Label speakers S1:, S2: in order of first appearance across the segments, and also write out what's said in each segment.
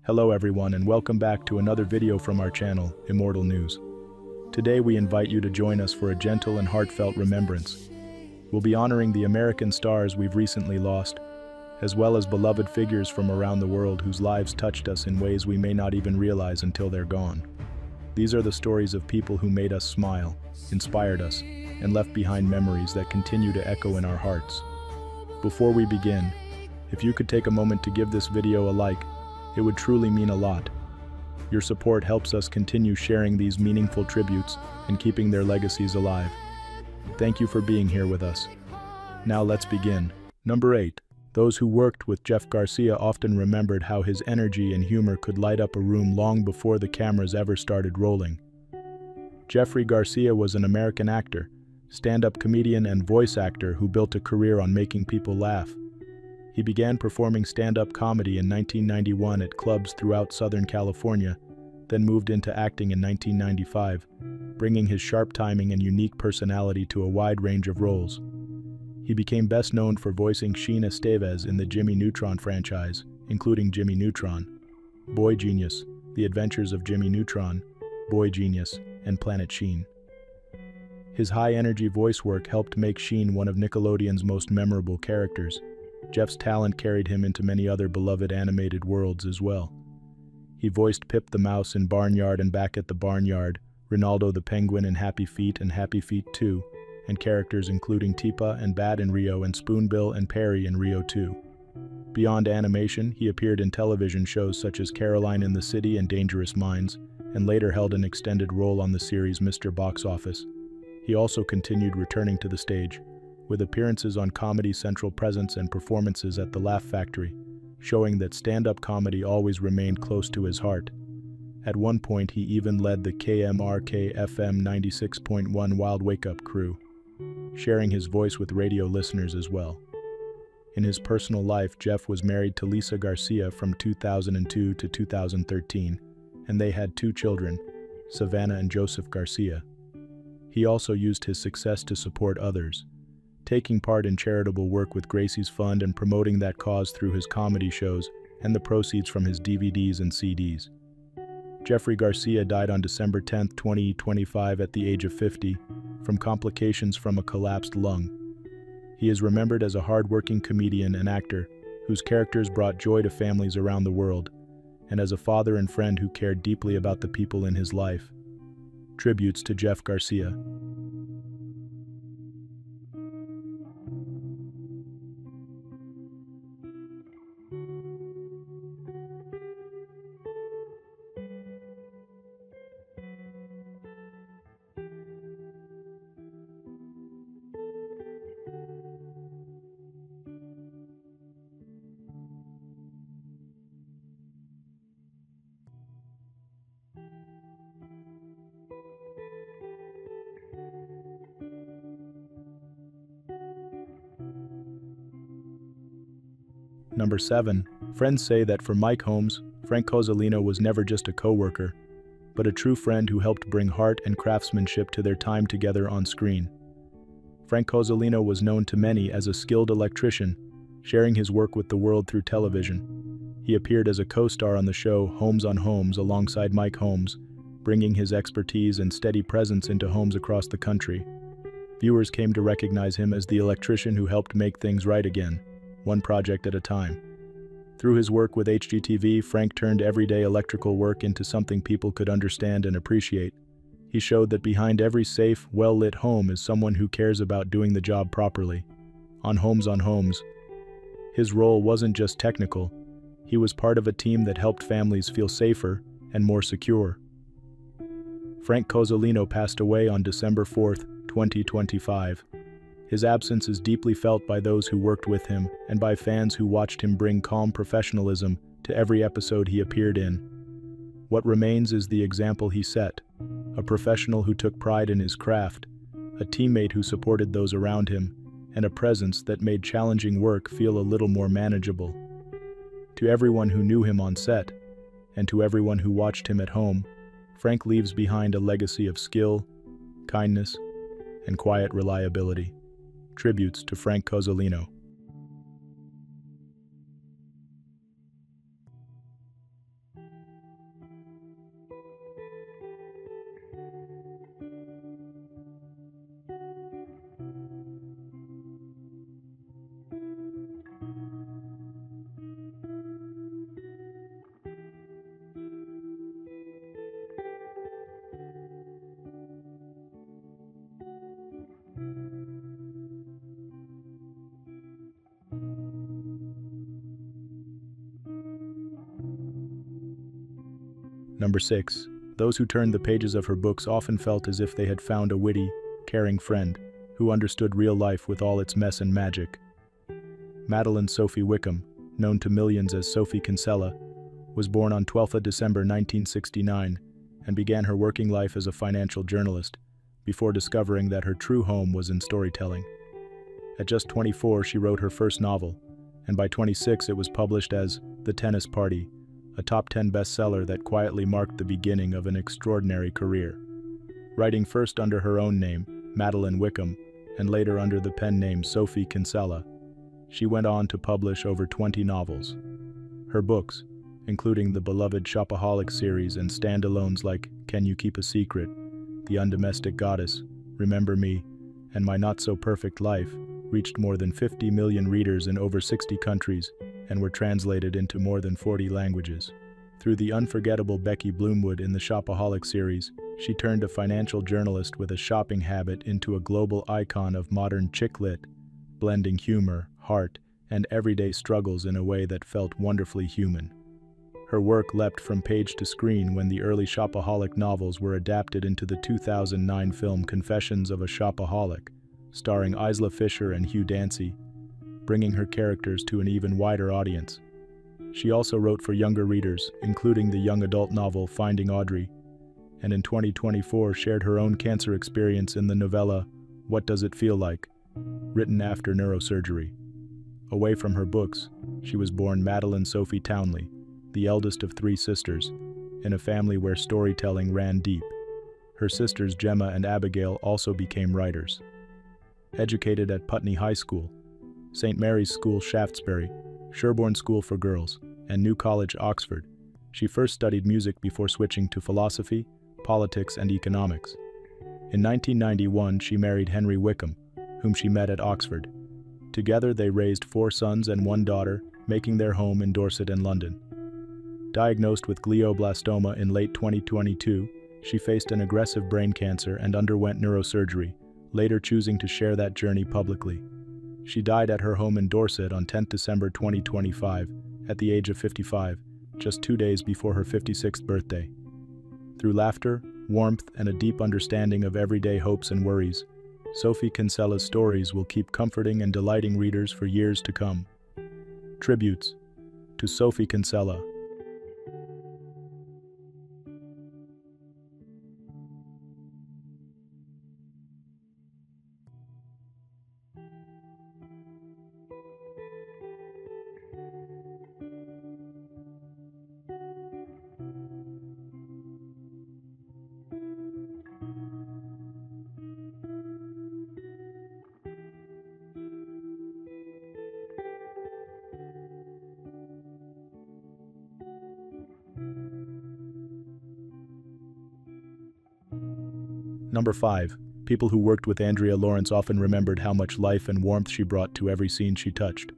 S1: Hello everyone and welcome back to another video from our channel, Immortal News. Today we invite you to join us for a gentle and heartfelt remembrance. We'll be honoring the American stars we've recently lost, as well as beloved figures from around the world whose lives touched us in ways we may not even realize until they're gone. These are the stories of people who made us smile, inspired us, and left behind memories that continue to echo in our hearts. Before we begin, if you could take a moment to give this video a like, it would truly mean a lot. Your support helps us continue sharing these meaningful tributes and keeping their legacies alive. Thank you for being here with us. Now let's begin. Number 8. Those who worked with Jeff Garcia often remembered how his energy and humor could light up a room long before the cameras ever started rolling. Jeffrey Garcia was an American actor, stand-up comedian and voice actor who built a career on making people laugh. He began performing stand-up comedy in 1991 at clubs throughout Southern California, then moved into acting in 1995, bringing his sharp timing and unique personality to a wide range of roles. He became best known for voicing Sheen Estevez in the Jimmy Neutron franchise, including Jimmy Neutron, Boy Genius, The Adventures of Jimmy Neutron, Boy Genius, and Planet Sheen. His high-energy voice work helped make Sheen one of Nickelodeon's most memorable characters. Jeff's talent carried him into many other beloved animated worlds as well. He voiced Pip the Mouse in Barnyard and Back at the Barnyard, Ronaldo the Penguin in Happy Feet and Happy Feet 2, and characters including Teepa and Bat in Rio and Spoonbill and Perry in Rio 2. Beyond animation, he appeared in television shows such as Caroline in the City and Dangerous Minds, and later held an extended role on the series Mr. Box Office. He also continued returning to the stage, with appearances on Comedy Central Presents and performances at the Laugh Factory, showing that stand-up comedy always remained close to his heart. At one point, he even led the KMRK-FM 96.1 Wild Wake Up crew, sharing his voice with radio listeners as well. In his personal life, Jeff was married to Lisa Garcia from 2002 to 2013, and they had 2 children, Savannah and Joseph Garcia. He also used his success to support others, taking part in charitable work with Gracie's Fund and promoting that cause through his comedy shows and the proceeds from his DVDs and CDs. Jeffrey Garcia died on December 10, 2025 at the age of 50, from complications from a collapsed lung. He is remembered as a hard-working comedian and actor whose characters brought joy to families around the world, and as a father and friend who cared deeply about the people in his life. Tributes to Jeff Garcia. Number 7. Friends say that for Mike Holmes, Frank Cozzolino was never just a co-worker, but a true friend who helped bring heart and craftsmanship to their time together on screen. Frank Cozzolino was known to many as a skilled electrician, sharing his work with the world through television. He appeared as a co-star on the show Holmes on Holmes alongside Mike Holmes, bringing his expertise and steady presence into homes across the country. Viewers came to recognize him as the electrician who helped make things right again, one project at a time. Through his work with HGTV, Frank turned everyday electrical work into something people could understand and appreciate. He showed that behind every safe, well-lit home is someone who cares about doing the job properly. On Homes, his role wasn't just technical. He was part of a team that helped families feel safer and more secure. Frank Cozzolino passed away on December 4, 2025. His absence is deeply felt by those who worked with him and by fans who watched him bring calm professionalism to every episode he appeared in. What remains is the example he set, a professional who took pride in his craft, a teammate who supported those around him, and a presence that made challenging work feel a little more manageable. To everyone who knew him on set, and to everyone who watched him at home, Frank leaves behind a legacy of skill, kindness, and quiet reliability. Tributes to Frank Cozzolino. Number 6. Those who turned the pages of her books often felt as if they had found a witty, caring friend who understood real life with all its mess and magic. Madeline Sophie Wickham, known to millions as Sophie Kinsella, was born on 12th December 1969 and began her working life as a financial journalist before discovering that her true home was in storytelling. At just 24, she wrote her first novel, and by 26 it was published as The Tennis Party, a top 10 bestseller that quietly marked the beginning of an extraordinary career. Writing first under her own name, Madeline Wickham, and later under the pen name Sophie Kinsella, she went on to publish over 20 novels. Her books, including the beloved Shopaholic series and standalones like Can You Keep a Secret, The Undomestic Goddess, Remember Me, and My Not-So-Perfect Life, reached more than 50 million readers in over 60 countries and were translated into more than 40 languages. Through the unforgettable Becky Bloomwood in the Shopaholic series, she turned a financial journalist with a shopping habit into a global icon of modern chick lit, blending humor, heart, and everyday struggles in a way that felt wonderfully human. Her work leapt from page to screen when the early Shopaholic novels were adapted into the 2009 film Confessions of a Shopaholic, starring Isla Fisher and Hugh Dancy, bringing her characters to an even wider audience. She also wrote for younger readers, including the young adult novel Finding Audrey, and in 2024 shared her own cancer experience in the novella What Does It Feel Like?, written after neurosurgery. Away from her books, she was born Madeline Sophie Townley, the eldest of 3 sisters, in a family where storytelling ran deep. Her sisters Gemma and Abigail also became writers. Educated at Putney High School, St. Mary's School Shaftesbury, Sherborne School for Girls, and New College Oxford, she first studied music before switching to philosophy, politics, and economics. In 1991, she married Henry Wickham, whom she met at Oxford. Together they raised 4 sons and 1 daughter, making their home in Dorset and London. Diagnosed with glioblastoma in late 2022, she faced an aggressive brain cancer and underwent neurosurgery, later choosing to share that journey publicly. She died at her home in Dorset on 10 December 2025, at the age of 55, just 2 days before her 56th birthday. Through laughter, warmth, and a deep understanding of everyday hopes and worries, Sophie Kinsella's stories will keep comforting and delighting readers for years to come. Tributes to Sophie Kinsella. Number 5. People who worked with Andria Lawrence often remembered how much life and warmth she brought to every scene she touched.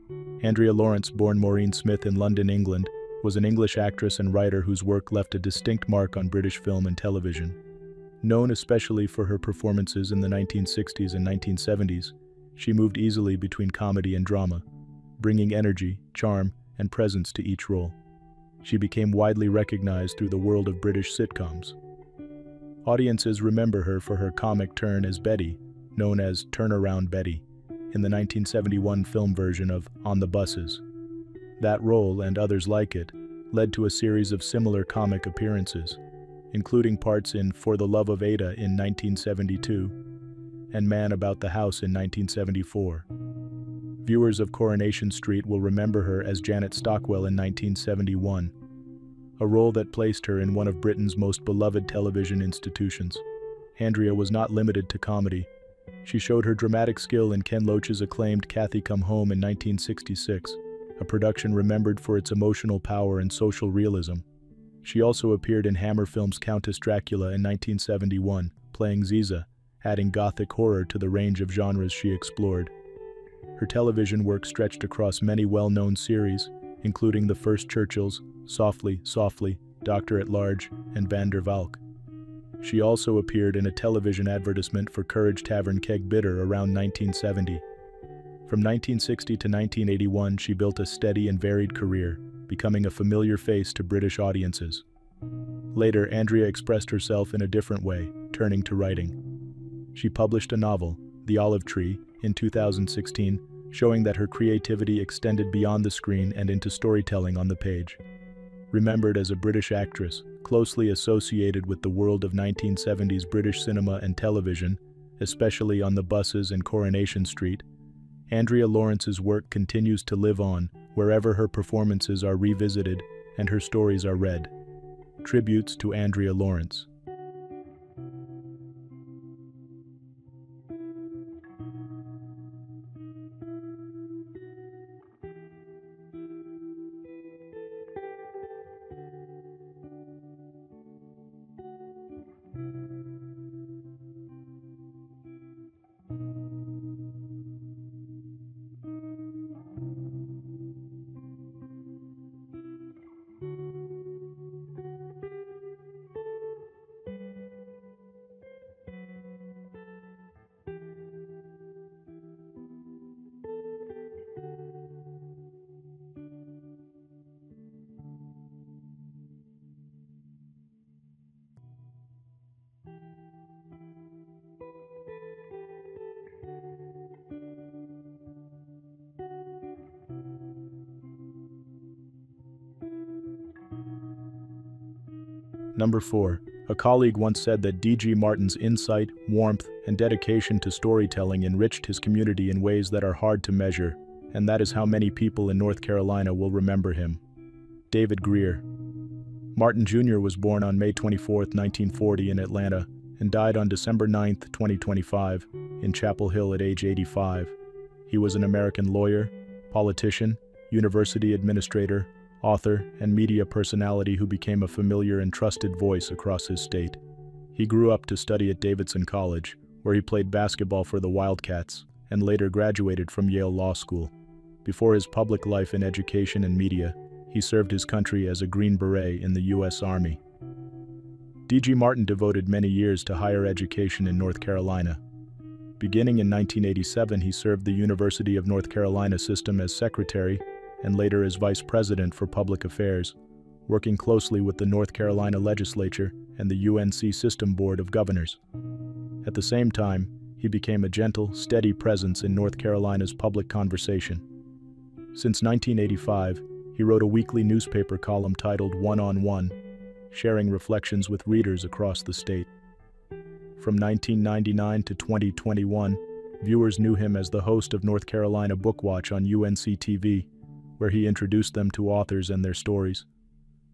S1: Andria Lawrence, born Maureen Smith in London, England, was an English actress and writer whose work left a distinct mark on British film and television. Known especially for her performances in the 1960s and 1970s, she moved easily between comedy and drama, bringing energy, charm, and presence to each role. She became widely recognized through the world of British sitcoms. Audiences remember her for her comic turn as Betty, known as Turnaround Betty, in the 1971 film version of On the Buses. That role, and others like it, led to a series of similar comic appearances, including parts in For the Love of Ada in 1972 and Man About the House in 1974. Viewers of Coronation Street will remember her as Janet Stockwell in 1971, a role that placed her in one of Britain's most beloved television institutions. Andria was not limited to comedy. She showed her dramatic skill in Ken Loach's acclaimed Kathy Come Home in 1966, a production remembered for its emotional power and social realism. She also appeared in Hammer Films' Countess Dracula in 1971, playing Ziza, adding gothic horror to the range of genres she explored. Her television work stretched across many well-known series, including The First Churchills, Softly, Softly, Doctor at Large, and Van der Valk. She also appeared in a television advertisement for Courage Tavern Keg Bitter around 1970. From 1960 to 1981, she built a steady and varied career, becoming a familiar face to British audiences. Later, Andria expressed herself in a different way, turning to writing. She published a novel, The Olive Tree, in 2016, showing that her creativity extended beyond the screen and into storytelling on the page. Remembered as a British actress, closely associated with the world of 1970s British cinema and television, especially on the buses and Coronation Street, Andria Lawrence's work continues to live on wherever her performances are revisited and her stories are read. Tributes to Andria Lawrence. Number 4. A colleague once said that D.G. Martin's insight, warmth, and dedication to storytelling enriched his community in ways that are hard to measure, and that is how many people in North Carolina will remember him. David Grier. Martin Jr. was born on May 24, 1940 in Atlanta, and died on December 9, 2025, in Chapel Hill at age 85. He was an American lawyer, politician, university administrator, author, and media personality who became a familiar and trusted voice across his state. He grew up to study at Davidson College, where he played basketball for the Wildcats, and later graduated from Yale Law School. Before his public life in education and media, he served his country as a Green Beret in the U.S. Army. D.G. Martin devoted many years to higher education in North Carolina. Beginning in 1987, he served the University of North Carolina system as secretary and later as vice president for public affairs, working closely with the North Carolina legislature and the UNC System Board of Governors. At the same time, he became a gentle, steady presence in North Carolina's public conversation. Since 1985, he wrote a weekly newspaper column titled One-on-One, sharing reflections with readers across the state. From 1999 to 2021, viewers knew him as the host of North Carolina Book Watch on UNC TV, where he introduced them to authors and their stories.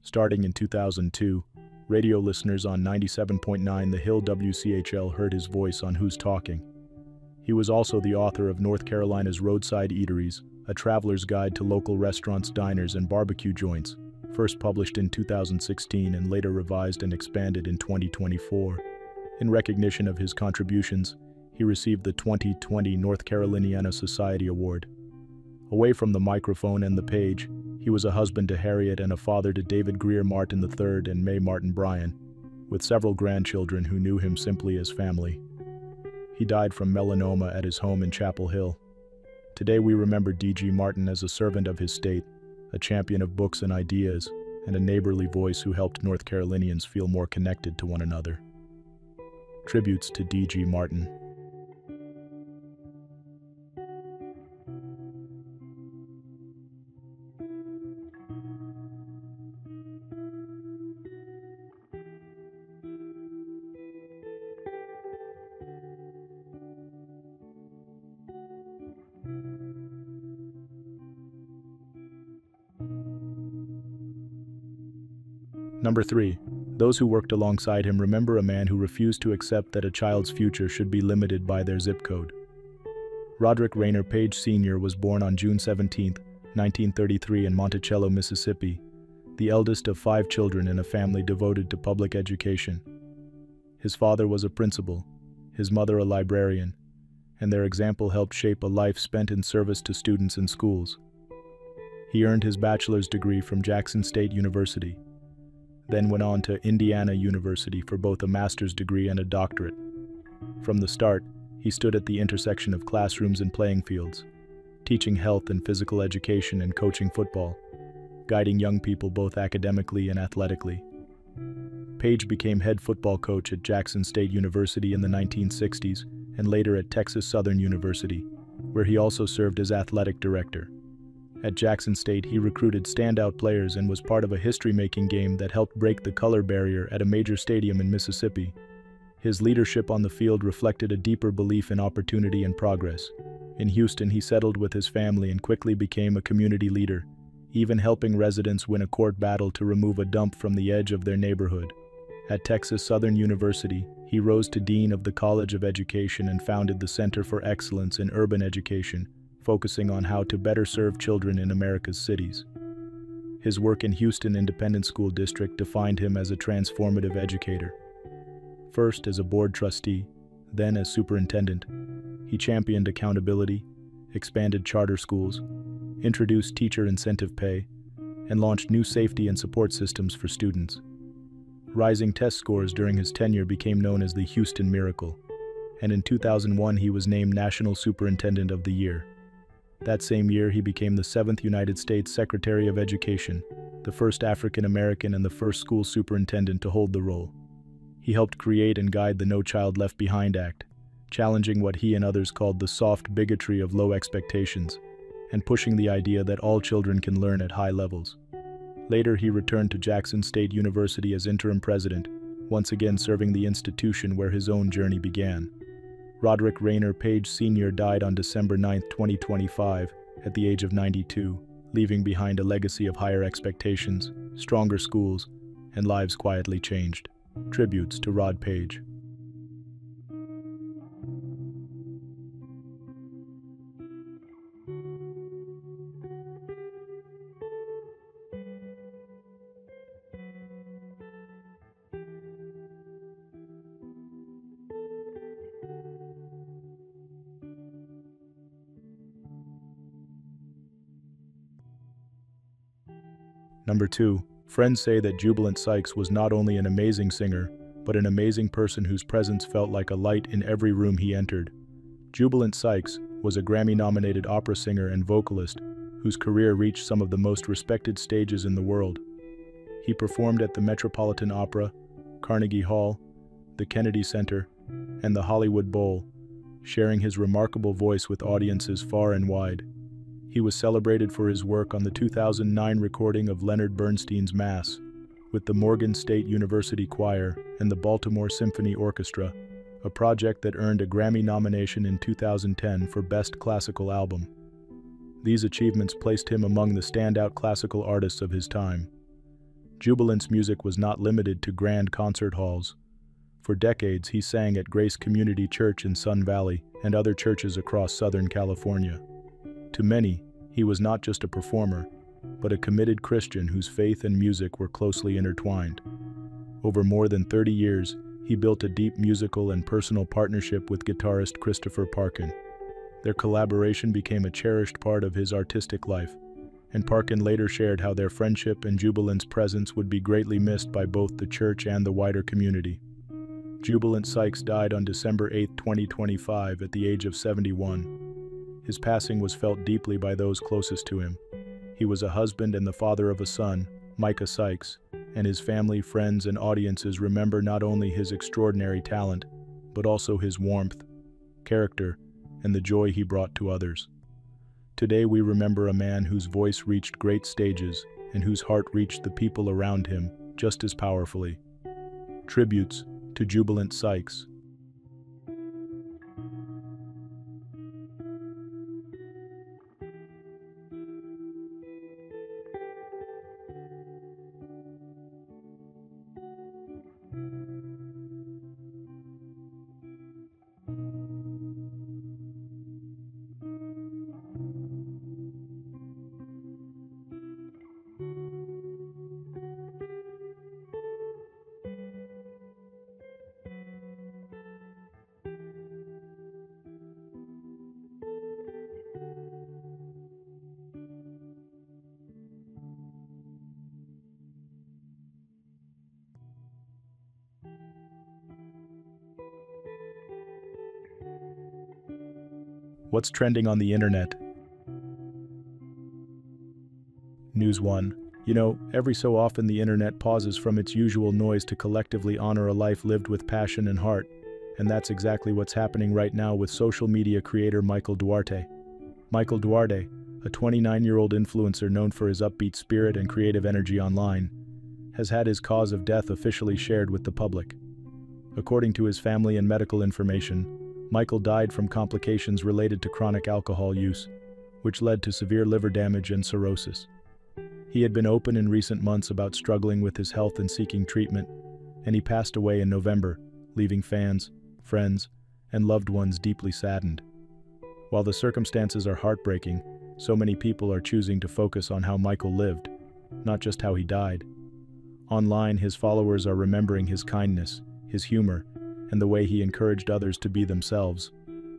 S1: Starting in 2002, radio listeners on 97.9 The Hill WCHL heard his voice on Who's Talking. He was also the author of North Carolina's Roadside Eateries, a traveler's guide to local restaurants, diners, and barbecue joints, first published in 2016 and later revised and expanded in 2024. In recognition of his contributions, he received the 2020 North Caroliniana Society Award. Away from the microphone and the page, he was a husband to Harriet and a father to David Grier Martin III and May Martin Bryan, with several grandchildren who knew him simply as family. He died from melanoma at his home in Chapel Hill. Today we remember D.G. Martin as a servant of his state, a champion of books and ideas, and a neighborly voice who helped North Carolinians feel more connected to one another. Tributes to D.G. Martin. Number 3. Those who worked alongside him remember a man who refused to accept that a child's future should be limited by their zip code. Roderick Rayner Paige Sr. was born on June 17, 1933 in Monticello, Mississippi, the eldest of 5 children in a family devoted to public education. His father was a principal, his mother a librarian, and their example helped shape a life spent in service to students in schools. He earned his bachelor's degree from Jackson State University, then went on to Indiana University for both a master's degree and a doctorate. From the start, he stood at the intersection of classrooms and playing fields, teaching health and physical education and coaching football, guiding young people both academically and athletically. Paige became head football coach at Jackson State University in the 1960s and later at Texas Southern University, where he also served as athletic director. At Jackson State, he recruited standout players and was part of a history-making game that helped break the color barrier at a major stadium in Mississippi. His leadership on the field reflected a deeper belief in opportunity and progress. In Houston, he settled with his family and quickly became a community leader, even helping residents win a court battle to remove a dump from the edge of their neighborhood. At Texas Southern University, he rose to Dean of the College of Education and founded the Center for Excellence in Urban Education, focusing on how to better serve children in America's cities. His work in Houston Independent School District defined him as a transformative educator. First as a board trustee, then as superintendent, he championed accountability, expanded charter schools, introduced teacher incentive pay, and launched new safety and support systems for students. Rising test scores during his tenure became known as the Houston Miracle, and in 2001 he was named National Superintendent of the Year. That same year he became the 7th United States Secretary of Education, the first African American and the first school superintendent to hold the role. He helped create and guide the No Child Left Behind Act, challenging what he and others called the soft bigotry of low expectations, and pushing the idea that all children can learn at high levels. Later, he returned to Jackson State University as interim president, once again serving the institution where his own journey began. Roderick Rayner Paige Sr. died on December 9, 2025, at the age of 92, leaving behind a legacy of higher expectations, stronger schools, and lives quietly changed. Tributes to Rod Paige. Number 2. Friends say that Jubilant Sykes was not only an amazing singer, but an amazing person whose presence felt like a light in every room he entered. Jubilant Sykes was a Grammy-nominated opera singer and vocalist whose career reached some of the most respected stages in the world. He performed at the Metropolitan Opera, Carnegie Hall, the Kennedy Center, and the Hollywood Bowl, sharing his remarkable voice with audiences far and wide. He was celebrated for his work on the 2009 recording of Leonard Bernstein's Mass, with the Morgan State University Choir and the Baltimore Symphony Orchestra, a project that earned a Grammy nomination in 2010 for Best Classical Album. These achievements placed him among the standout classical artists of his time. Jubilant's music was not limited to grand concert halls. For decades, he sang at Grace Community Church in Sun Valley and other churches across Southern California. To many, he was not just a performer, but a committed Christian whose faith and music were closely intertwined. Over more than 30 years, he built a deep musical and personal partnership with guitarist Christopher Parkin. Their collaboration became a cherished part of his artistic life, and Parkin later shared how their friendship and Jubilant's presence would be greatly missed by both the church and the wider community. Jubilant Sykes died on December 8, 2025, at the age of 71. His passing was felt deeply by those closest to him. He was a husband and the father of a son, Micah Sykes, and his family, friends, and audiences remember not only his extraordinary talent, but also his warmth, character, and the joy he brought to others. Today we remember a man whose voice reached great stages and whose heart reached the people around him just as powerfully. Tributes to Jubilant Sykes. What's trending on the internet? News 1. Every so often the internet pauses from its usual noise to collectively honor a life lived with passion and heart, and that's exactly what's happening right now with social media creator Michael Duarte. Michael Duarte, a 29-year-old influencer known for his upbeat spirit and creative energy online, has had his cause of death officially shared with the public. According to his family and medical information, Michael died from complications related to chronic alcohol use, which led to severe liver damage and cirrhosis. He had been open in recent months about struggling with his health and seeking treatment, and he passed away in November, leaving fans, friends, and loved ones deeply saddened. While the circumstances are heartbreaking, so many people are choosing to focus on how Michael lived, not just how he died. Online, his followers are remembering his kindness, his humor, and the way he encouraged others to be themselves.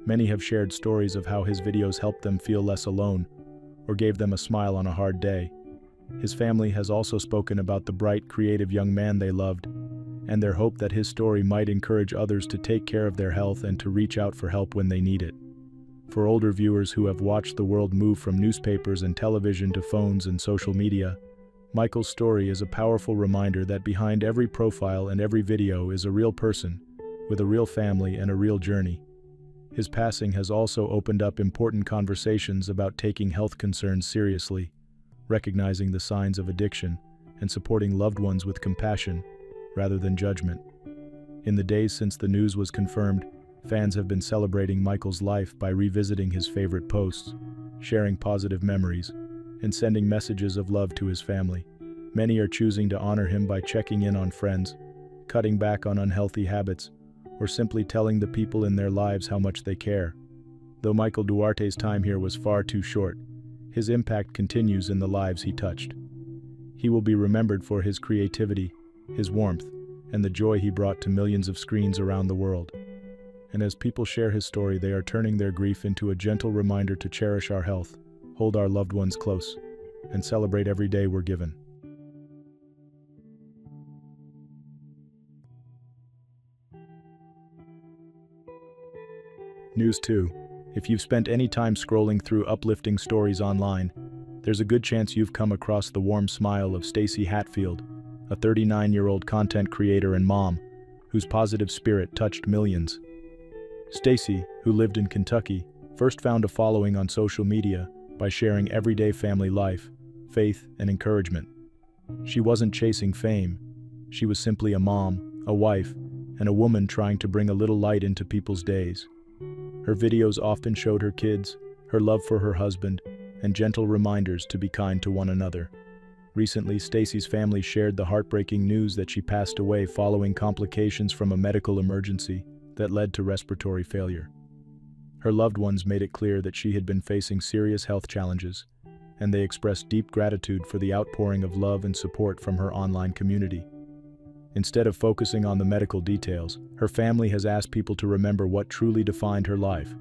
S1: Many have shared stories of how his videos helped them feel less alone, or gave them a smile on a hard day. His family has also spoken about the bright, creative young man they loved, and their hope that his story might encourage others to take care of their health and to reach out for help when they need it. For older viewers who have watched the world move from newspapers and television to phones and social media, Michael's story is a powerful reminder that behind every profile and every video is a real person, with a real family and a real journey. His passing has also opened up important conversations about taking health concerns seriously, recognizing the signs of addiction, and supporting loved ones with compassion, rather than judgment. In the days since the news was confirmed, fans have been celebrating Michael's life by revisiting his favorite posts, sharing positive memories, and sending messages of love to his family. Many are choosing to honor him by checking in on friends, cutting back on unhealthy habits, or simply telling the people in their lives how much they care. Though Michael Duarte's time here was far too short, his impact continues in the lives he touched. He will be remembered for his creativity, his warmth, and the joy he brought to millions of screens around the world. And as people share his story, they are turning their grief into a gentle reminder to cherish our health, hold our loved ones close, and celebrate every day we're given. News 2. If you've spent any time scrolling through uplifting stories online, there's a good chance you've come across the warm smile of Stacy Hatfield, a 39-year-old content creator and mom, whose positive spirit touched millions. Stacy, who lived in Kentucky, first found a following on social media by sharing everyday family life, faith, and encouragement. She wasn't chasing fame. She was simply a mom, a wife, and a woman trying to bring a little light into people's days. Her videos often showed her kids, her love for her husband, and gentle reminders to be kind to one another. Recently, Stacy's family shared the heartbreaking news that she passed away following complications from a medical emergency that led to respiratory failure. Her loved ones made it clear that she had been facing serious health challenges, and they expressed deep gratitude for the outpouring of love and support from her online community. Instead of focusing on the medical details, her family has asked people to remember what truly defined her life: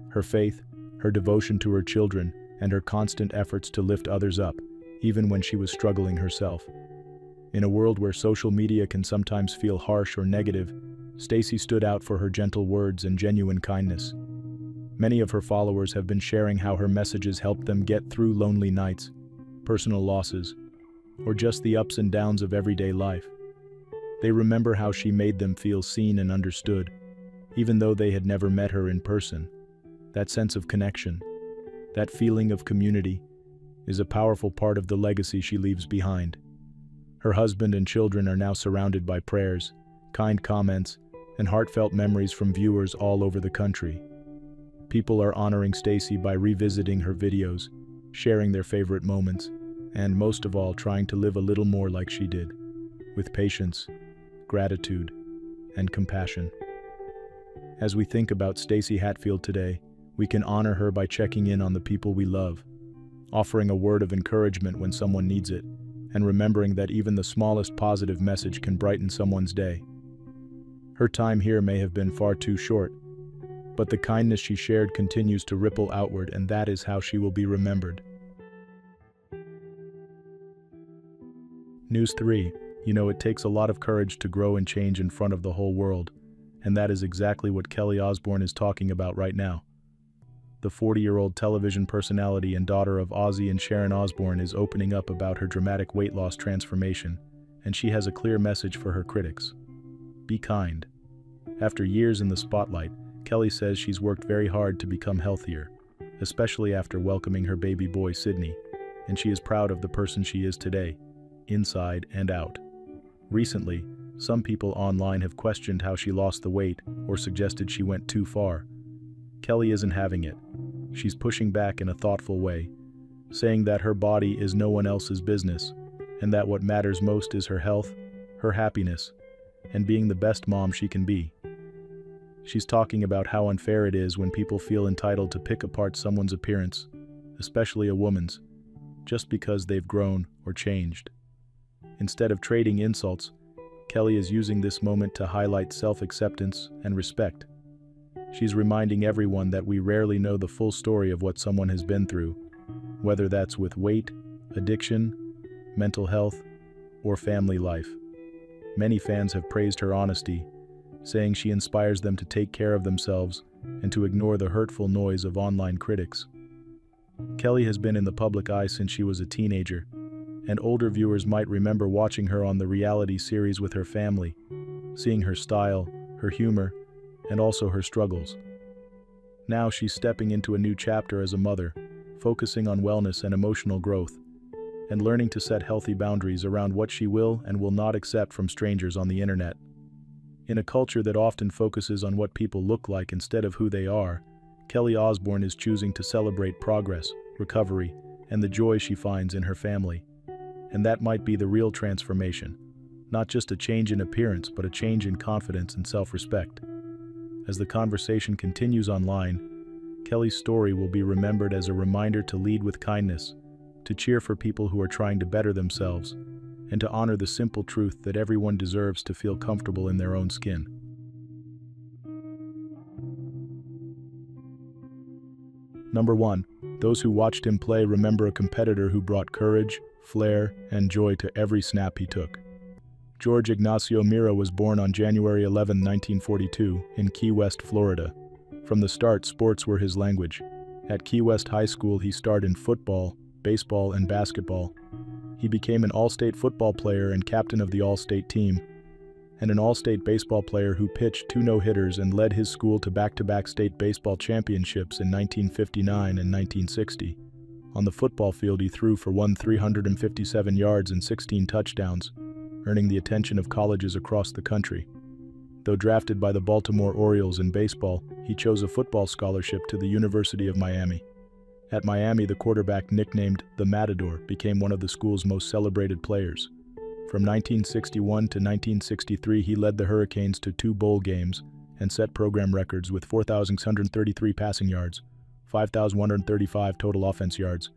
S1: her faith, her devotion to her children, and her constant efforts to lift others up, even when she was struggling herself. In a world where social media can sometimes feel harsh or negative, Stacy stood out for her gentle words and genuine kindness. Many of her followers have been sharing how her messages helped them get through lonely nights, personal losses, or just the ups and downs of everyday life. They remember how she made them feel seen and understood, even though they had never met her in person. That sense of connection, that feeling of community, is a powerful part of the legacy she leaves behind. Her husband and children are now surrounded by prayers, kind comments, and heartfelt memories from viewers all over the country. People are honoring Stacy by revisiting her videos, sharing their favorite moments, and most of all, trying to live a little more like she did, with patience, gratitude, and compassion. As we think about Stacy Hatfield today, we can honor her by checking in on the people we love, offering a word of encouragement when someone needs it, and remembering that even the smallest positive message can brighten someone's day. Her time here may have been far too short, but the kindness she shared continues to ripple outward, and that is how she will be remembered. News 3. It takes a lot of courage to grow and change in front of the whole world, and that is exactly what Kelly Osbourne is talking about right now. The 40-year-old television personality and daughter of Ozzy and Sharon Osbourne is opening up about her dramatic weight loss transformation, and she has a clear message for her critics. Be kind. After years in the spotlight, Kelly says she's worked very hard to become healthier, especially after welcoming her baby boy Sydney, and she is proud of the person she is today, inside and out. Recently, some people online have questioned how she lost the weight or suggested she went too far. Kelly isn't having it. She's pushing back in a thoughtful way, saying that her body is no one else's business, and that what matters most is her health, her happiness, and being the best mom she can be. She's talking about how unfair it is when people feel entitled to pick apart someone's appearance, especially a woman's, just because they've grown or changed. Instead of trading insults, Kelly is using this moment to highlight self-acceptance and respect. She's reminding everyone that we rarely know the full story of what someone has been through, whether that's with weight, addiction, mental health, or family life. Many fans have praised her honesty, saying she inspires them to take care of themselves and to ignore the hurtful noise of online critics. Kelly has been in the public eye since she was a teenager, and older viewers might remember watching her on the reality series with her family, seeing her style, her humor, and also her struggles. Now she's stepping into a new chapter as a mother, focusing on wellness and emotional growth, and learning to set healthy boundaries around what she will and will not accept from strangers on the internet. In a culture that often focuses on what people look like instead of who they are, Kelly Osbourne is choosing to celebrate progress, recovery, and the joy she finds in her family. And that might be the real transformation, not just a change in appearance, but a change in confidence and self-respect. As the conversation continues online, Kelly's story will be remembered as a reminder to lead with kindness, to cheer for people who are trying to better themselves, and to honor the simple truth that everyone deserves to feel comfortable in their own skin. Number 1. Those who watched him play remember a competitor who brought courage, flair, and joy to every snap he took. George Ignacio Mira was born on January 11, 1942, in Key West, Florida. From the start, sports were his language. At Key West High School, he starred in football, baseball, and basketball. He became an all-state football player and captain of the all-state team, and an all-state baseball player who pitched 2 no-hitters and led his school to back-to-back state baseball championships in 1959 and 1960. On the football field, he threw for 357 yards and 16 touchdowns, earning the attention of colleges across the country. Though drafted by the Baltimore Orioles in baseball, he chose a football scholarship to the University of Miami. At Miami, the quarterback nicknamed the Matador became one of the school's most celebrated players. From 1961 to 1963, he led the Hurricanes to 2 bowl games and set program records with 4,633 passing yards, 5,135 total offense yards,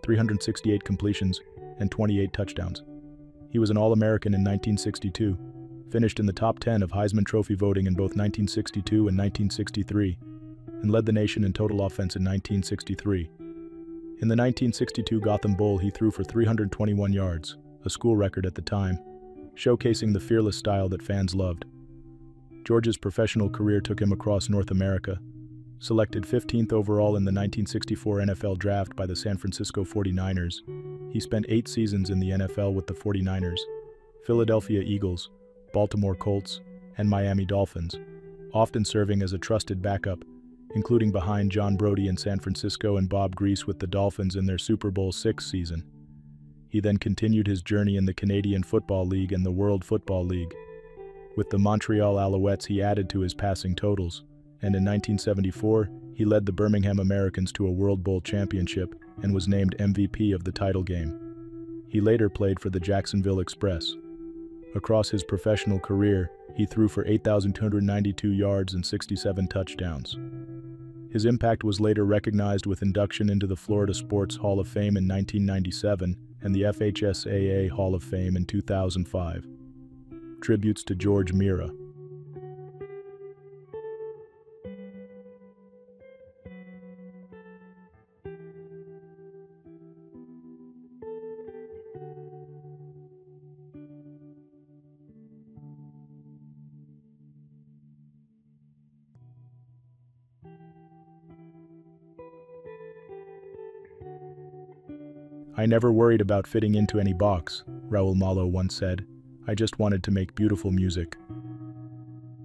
S1: 368 completions, and 28 touchdowns. He was an All-American in 1962, finished in the top 10 of Heisman Trophy voting in both 1962 and 1963, and led the nation in total offense in 1963. In the 1962 Gotham Bowl, he threw for 321 yards, a school record at the time, showcasing the fearless style that fans loved. George's professional career took him across North America. Selected 15th overall in the 1964 NFL Draft by the San Francisco 49ers, he spent 8 seasons in the NFL with the 49ers, Philadelphia Eagles, Baltimore Colts, and Miami Dolphins, often serving as a trusted backup, including behind John Brodie in San Francisco and Bob Grease with the Dolphins in their Super Bowl VI season. He then continued his journey in the Canadian Football League and the World Football League. With the Montreal Alouettes, he added to his passing totals, and in 1974, he led the Birmingham Americans to a World Bowl championship and was named MVP of the title game. He later played for the Jacksonville Express. Across his professional career, he threw for 8,292 yards and 67 touchdowns. His impact was later recognized with induction into the Florida Sports Hall of Fame in 1997 and the FHSAA Hall of Fame in 2005. Tributes to George Mira. I never worried about fitting into any box, Raul Malo once said. I just wanted to make beautiful music.